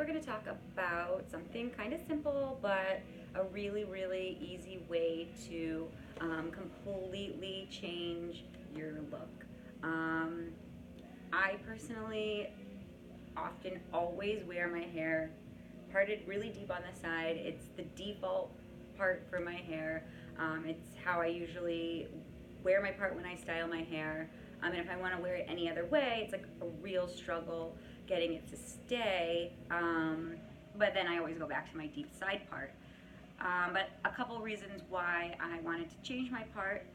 we're going to talk about something kind of simple, but a really, really easy way to completely change your look. Um, I personally often always wear my hair parted really deep on the side. It's the default part for my hair. It's how I usually wear my part when I style my hair. And if I want to wear it any other way, it's like a real struggle getting it to stay. But then I always go back to my deep side part. But a couple reasons why I wanted to change my part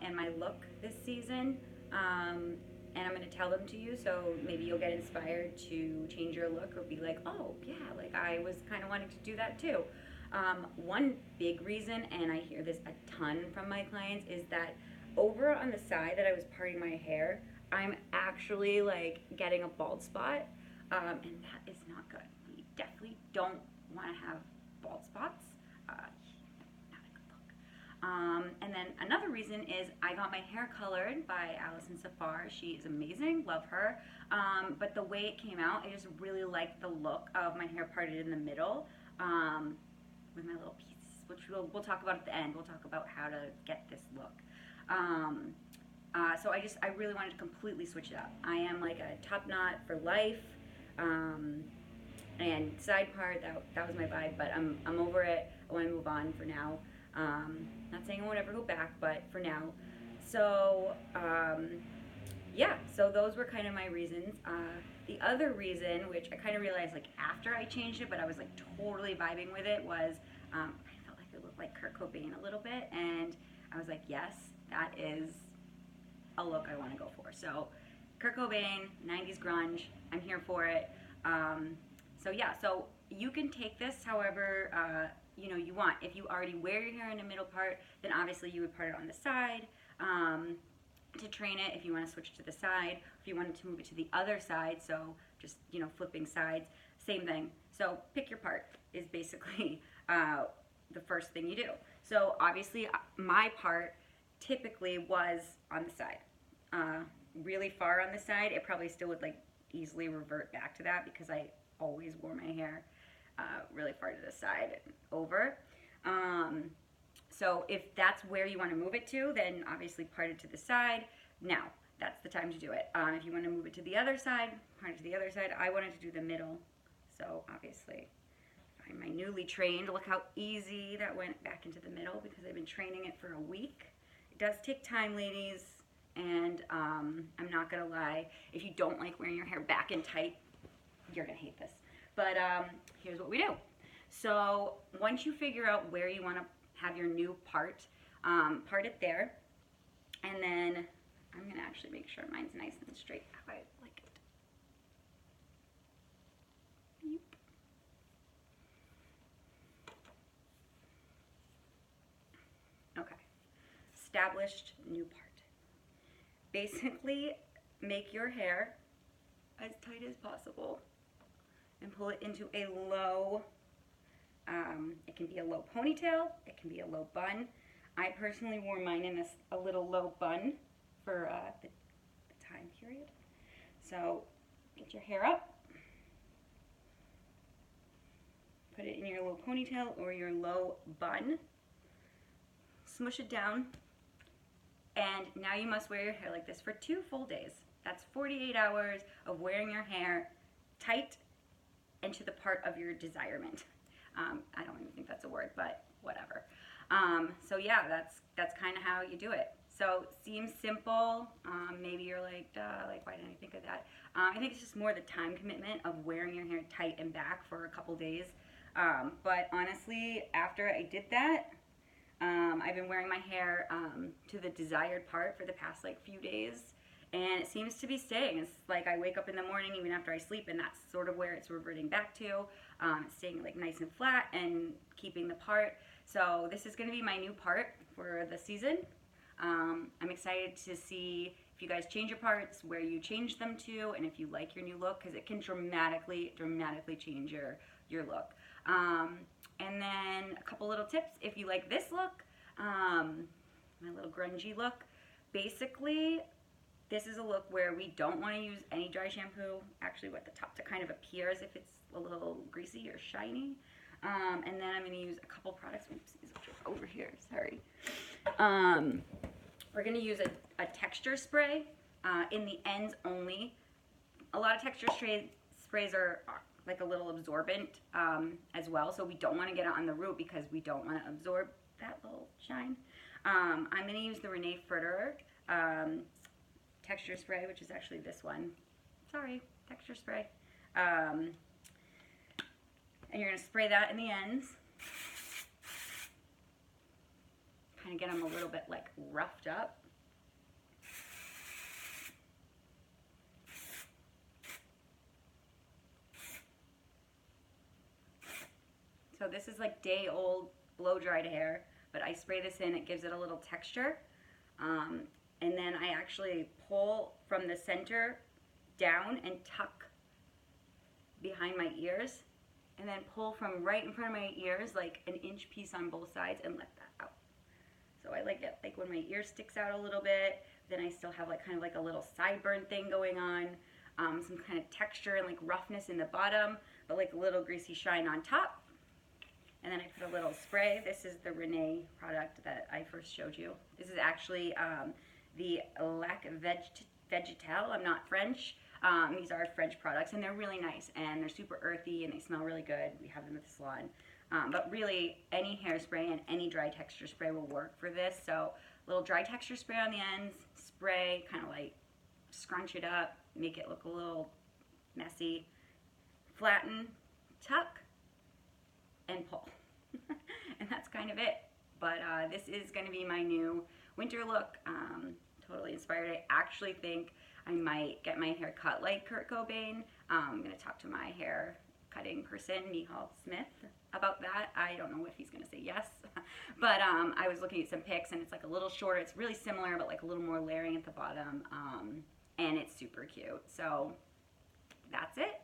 and my look this season. And I'm going to tell them to you, so maybe you'll get inspired to change your look or be like, oh, yeah, like I was kind of wanting to do that too. One big reason, and I hear this a ton from my clients, is that over on the side that I was parting my hair, I'm actually like getting a bald spot, and that is not good. We definitely don't want to have bald spots. Not a good look. And then another reason is I got my hair colored by Allison Safar. She is amazing, love her. But the way it came out, I just really liked the look of my hair parted in the middle with my little pieces, which we'll talk about at the end. We'll talk about how to get this look. So I really wanted to completely switch it up. I am like a top knot for life, and side part, that was my vibe, but I'm over it. I want to move on for now. Not saying I won't ever go back, but for now. So, yeah, so those were kind of my reasons. The other reason, which I kind of realized like after I changed it, but I was like totally vibing with it, was I felt like it looked like Kurt Cobain a little bit, and I was like, yes, that is a look I want to go for. So Kurt Cobain, 90s grunge, I'm here for it. So yeah, so you can take this however you want. If you already wear your hair in the middle part, then obviously you would part it on the side to train it. If you want to switch to the side, if you wanted to move it to the other side, so just flipping sides, same thing. So pick your part is basically the first thing you do. So obviously my part typically was on the side, really far on the side. It probably still would like easily revert back to that because I always wore my hair really far to the side and over. So if that's where you want to move it to, then obviously part it to the side. Now, that's the time to do it. If you want to move it to the other side, part it to the other side. I wanted to do the middle. So obviously, I'm my newly trained. Look how easy that went back into the middle because I've been training it for a week. It does take time, ladies. And I'm not going to lie, if you don't like wearing your hair back and tight, you're going to hate this. But here's what we do. So once you figure out where you want to have your new part, part it there. And then I'm going to actually make sure mine's nice and straight how I like it. Yep. Okay. Established new part. Basically, make your hair as tight as possible and pull it into a low, it can be a low ponytail, it can be a low bun. I personally wore mine in a little low bun for the time period. So get your hair up, put it in your low ponytail or your low bun, smush it down, and now you must wear your hair like this for 2 full days. That's 48 hours of wearing your hair tight and to the part of your desirement. I don't even think that's a word, but whatever. So yeah, that's kind of how you do it. So seems simple. Maybe you're like, duh, like why didn't I think of that? I think it's just more the time commitment of wearing your hair tight and back for a couple days. But honestly, after I did that, I've been wearing my hair to the desired part for the past like few days, and it seems to be staying. It's like I wake up in the morning even after I sleep, and that's sort of where it's reverting back to. It's staying like nice and flat and keeping the part. So this is going to be my new part for the season. I'm excited to see if you guys change your parts, where you change them to, and if you like your new look, because it can dramatically change your look. And then a couple little tips if you like this look, my little grungy look. Basically, This is a look where we don't want to use any dry shampoo, actually what the top to kind of appears if it's a little greasy or shiny. And then I'm going to use a couple products. Oops, these are over here, sorry. We're going to use a texture spray in the ends only. A lot of texture sprays are like a little absorbent as well, so we don't want to get it on the root because we don't want to absorb that little shine. I'm going to use the Rene Furterer texture spray, which is actually this one. Sorry, texture spray. And you're going to spray that in the ends. Kind of get them a little bit like roughed up. So this is like day old blow dried hair, but I spray this in, it gives it a little texture. And then I actually pull from the center down and tuck behind my ears, and then pull from right in front of my ears, like an inch piece on both sides, and let that out. So I like it like when my ear sticks out a little bit, then I still have like kind of like a little sideburn thing going on, some kind of texture and like roughness in the bottom, but like a little greasy shine on top. And then I put a little spray. This is the Rene product that I first showed you. This is actually the Laque Vegetale. I'm not French. These are French products, and they're really nice, and they're super earthy, and they smell really good. We have them at the salon. But really, any hairspray and any dry texture spray will work for this. So a little dry texture spray on the ends, spray, kind of like scrunch it up, make it look a little messy, flatten, tuck, and pull. And that's kind of it. But this is going to be my new winter look. Totally inspired. I actually think I might get my hair cut like Kurt Cobain. I'm going to talk to my hair cutting person, Nihal Smith, about that. I don't know if he's going to say yes. But I was looking at some pics, and it's like a little shorter. It's really similar, but like a little more layering at the bottom. And it's super cute. So that's it.